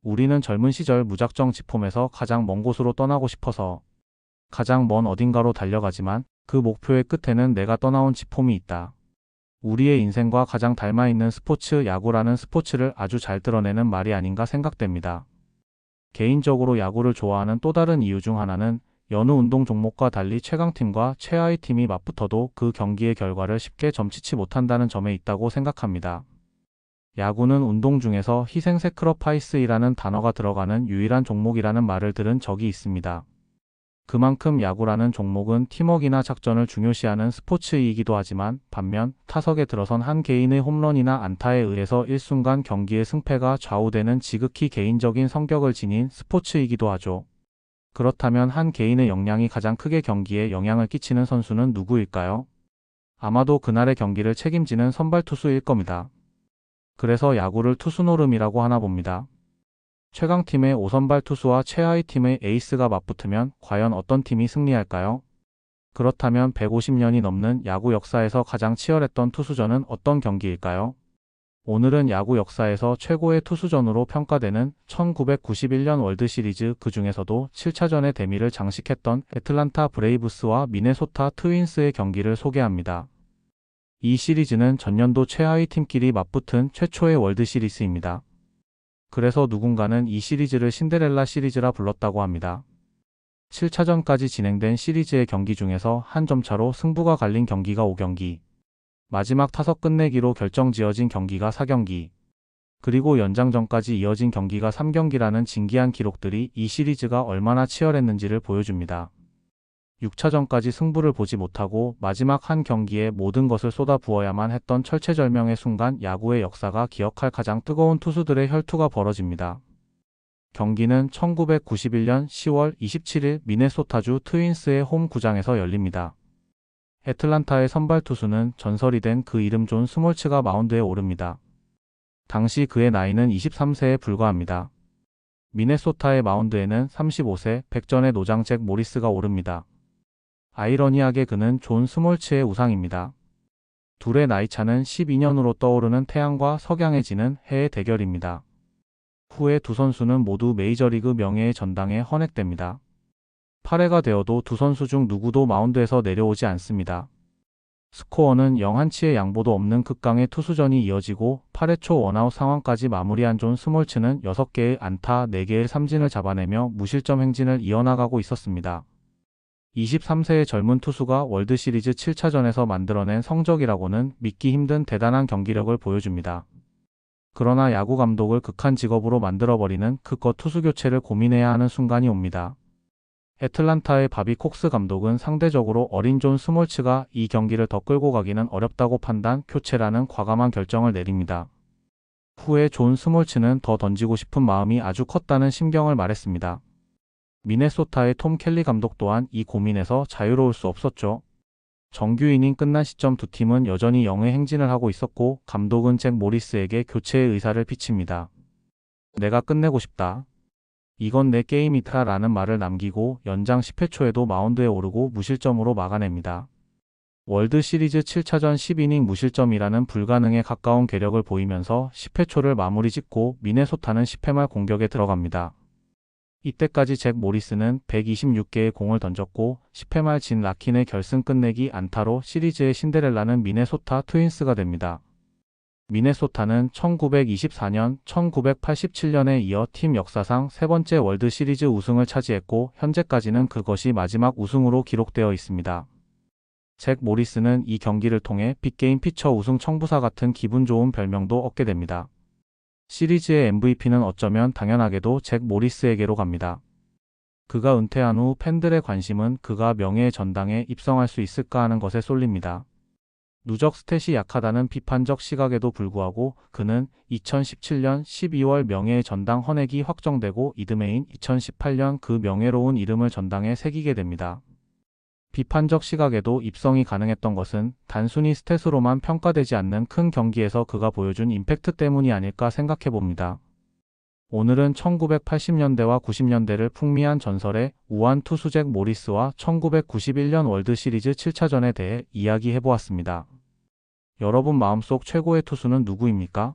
우리는 젊은 시절 무작정 지폼에서 가장 먼 곳으로 떠나고 싶어서 가장 먼 어딘가로 달려가지만 그 목표의 끝에는 내가 떠나온 지폼이 있다. 우리의 인생과 가장 닮아있는 스포츠, 야구라는 스포츠를 아주 잘 드러내는 말이 아닌가 생각됩니다. 개인적으로 야구를 좋아하는 또 다른 이유 중 하나는 여느 운동 종목과 달리 최강팀과 최하위 팀이 맞붙어도 그 경기의 결과를 쉽게 점치지 못한다는 점에 있다고 생각합니다. 야구는 운동 중에서 희생 세크리파이스이라는 단어가 들어가는 유일한 종목이라는 말을 들은 적이 있습니다. 그만큼 야구라는 종목은 팀워크나 작전을 중요시하는 스포츠이기도 하지만 반면 타석에 들어선 한 개인의 홈런이나 안타에 의해서 일순간 경기의 승패가 좌우되는 지극히 개인적인 성격을 지닌 스포츠이기도 하죠. 그렇다면 한 개인의 역량이 가장 크게 경기에 영향을 끼치는 선수는 누구일까요? 아마도 그날의 경기를 책임지는 선발 투수일 겁니다. 그래서 야구를 투수 노름이라고 하나 봅니다. 최강팀의 5선발 투수와 최하위 팀의 에이스가 맞붙으면 과연 어떤 팀이 승리할까요? 그렇다면 150년이 넘는 야구 역사에서 가장 치열했던 투수전은 어떤 경기일까요? 오늘은 야구 역사에서 최고의 투수전으로 평가되는 1991년 월드시리즈, 그 중에서도 7차전의 대미를 장식했던 애틀란타 브레이브스와 미네소타 트윈스의 경기를 소개합니다. 이 시리즈는 전년도 최하위 팀끼리 맞붙은 최초의 월드시리즈입니다. 그래서 누군가는 이 시리즈를 신데렐라 시리즈라 불렀다고 합니다. 7차전까지 진행된 시리즈의 경기 중에서 한 점 차로 승부가 갈린 경기가 5경기, 마지막 타석 끝내기로 결정지어진 경기가 4경기, 그리고 연장전까지 이어진 경기가 3경기라는 진기한 기록들이 이 시리즈가 얼마나 치열했는지를 보여줍니다. 6차전까지 승부를 보지 못하고 마지막 한 경기에 모든 것을 쏟아부어야만 했던 철체절명의 순간, 야구의 역사가 기억할 가장 뜨거운 투수들의 혈투가 벌어집니다. 경기는 1991년 10월 27일 미네소타주 트윈스의 홈 구장에서 열립니다. 애틀란타의 선발 투수는 전설이 된 그 이름 존 스몰츠가 마운드에 오릅니다. 당시 그의 나이는 23세에 불과합니다. 미네소타의 마운드에는 35세 백전의 노장 잭 모리스가 오릅니다. 아이러니하게 그는 존 스몰츠의 우상입니다. 둘의 나이차는 12년으로 떠오르는 태양과 석양에 지는 해의 대결입니다. 후에 두 선수는 모두 메이저리그 명예의 전당에 헌액됩니다. 8회가 되어도 두 선수 중 누구도 마운드에서 내려오지 않습니다. 스코어는 0한치의 양보도 없는 극강의 투수전이 이어지고 8회 초 원아웃 상황까지 마무리한 존 스몰츠는 6개의 안타, 4개의 삼진을 잡아내며 무실점 행진을 이어나가고 있었습니다. 23세의 젊은 투수가 월드시리즈 7차전에서 만들어낸 성적이라고는 믿기 힘든 대단한 경기력을 보여줍니다. 그러나 야구 감독을 극한 직업으로 만들어버리는 그것 투수 교체를 고민해야 하는 순간이 옵니다. 애틀란타의 바비 콕스 감독은 상대적으로 어린 존 스몰츠가 이 경기를 더 끌고 가기는 어렵다고 판단, 교체라는 과감한 결정을 내립니다. 후에 존 스몰츠는 더 던지고 싶은 마음이 아주 컸다는 심경을 말했습니다. 미네소타의 톰 켈리 감독 또한 이 고민에서 자유로울 수 없었죠. 정규 이닝 끝난 시점 두 팀은 여전히 영의 행진을 하고 있었고 감독은 잭 모리스에게 교체의 의사를 비칩니다. 내가 끝내고 싶다. 이건 내 게임이다 라는 말을 남기고 연장 10회 초에도 마운드에 오르고 무실점으로 막아냅니다. 월드시리즈 7차전 10이닝 무실점이라는 불가능에 가까운 괴력을 보이면서 10회 초를 마무리 짓고 미네소타는 10회 말 공격에 들어갑니다. 이때까지 잭 모리스는 126개의 공을 던졌고 10회 말 진 라킨의 결승 끝내기 안타로 시리즈의 신데렐라는 미네소타 트윈스가 됩니다. 미네소타는 1924년, 1987년에 이어 팀 역사상 세 번째 월드시리즈 우승을 차지했고 현재까지는 그것이 마지막 우승으로 기록되어 있습니다. 잭 모리스는 이 경기를 통해 빅게임 피처 우승 청부사 같은 기분 좋은 별명도 얻게 됩니다. 시리즈의 MVP는 어쩌면 당연하게도 잭 모리스에게로 갑니다. 그가 은퇴한 후 팬들의 관심은 그가 명예의 전당에 입성할 수 있을까 하는 것에 쏠립니다. 누적 스탯이 약하다는 비판적 시각에도 불구하고 그는 2017년 12월 명예의 전당 헌액이 확정되고 이듬해인 2018년 그 명예로운 이름을 전당에 새기게 됩니다. 비판적 시각에도 입성이 가능했던 것은 단순히 스탯으로만 평가되지 않는 큰 경기에서 그가 보여준 임팩트 때문이 아닐까 생각해봅니다. 오늘은 1980년대와 90년대를 풍미한 전설의 우완 투수 잭 모리스와 1991년 월드시리즈 7차전에 대해 이야기해보았습니다. 여러분 마음속 최고의 투수는 누구입니까?